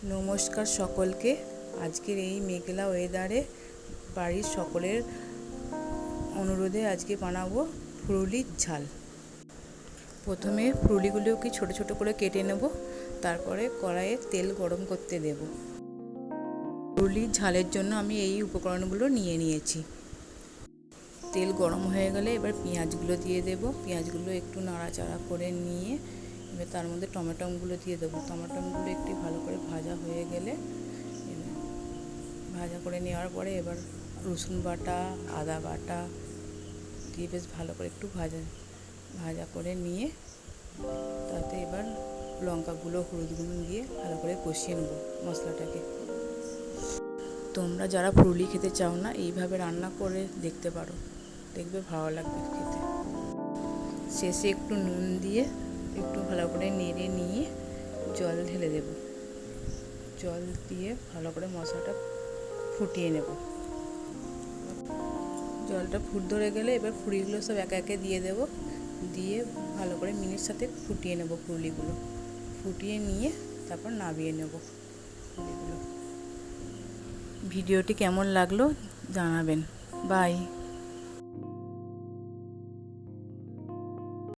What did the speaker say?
নমস্কার সকলকে। আজকের এই মেঘলা ওয়েদারে বাড়ির সকলের অনুরোধে আজকে বানাবো ফুলুরির ঝাল। প্রথমে ফুলুরিগুলোকে ছোট ছোট করে কেটে নেব, তারপরে কড়াইয়ে তেল গরম করতে দেব। ফুলুরির ঝালের জন্য আমি এই উপকরণগুলো নিয়ে নিয়েছি। তেল গরম হয়ে গেলে এবার পেঁয়াজগুলো দিয়ে দেব। পেঁয়াজগুলো একটু নাড়াচাড়া করে নিয়ে এবার তার মধ্যে টমেটোগুলো দিয়ে দেবো। টমেটোগুলো একটু ভালো করে ভাজা হয়ে গেলে ভাজা করে নেওয়ার পরে এবার রসুন বাটা, আদা বাটা দিয়ে বেশ ভালো করে একটু ভাজা করে নিয়ে তাতে এবার লঙ্কাগুলো, হলুদগুলো দিয়ে ভালো করে কষিয়ে নেব মশলাটাকে। তোমরা যারা ফুলুরি খেতে চাও না, এইভাবে রান্না করে দেখতে পারো, দেখবে ভালো লাগবে খেতে। শেষে একটু নুন দিয়ে একটু ভালো করে নেড়ে নিয়ে জল ঢেলে দেব। জল দিয়ে ভালো করে মশলাটা ফুটিয়ে নেব। জলটা ফুট ধরে গেলে এবার ফুলুরিগুলো সব একে একে দিয়ে দেব। দিয়ে ভালো করে মিনিট সাথে ফুটিয়ে নেব ফুলুরিগুলো। ফুটিয়ে নিয়ে তারপর নামিয়ে নেব ফুলুরিগুলো। ভিডিওটি কেমন লাগলো জানাবেন। বাই।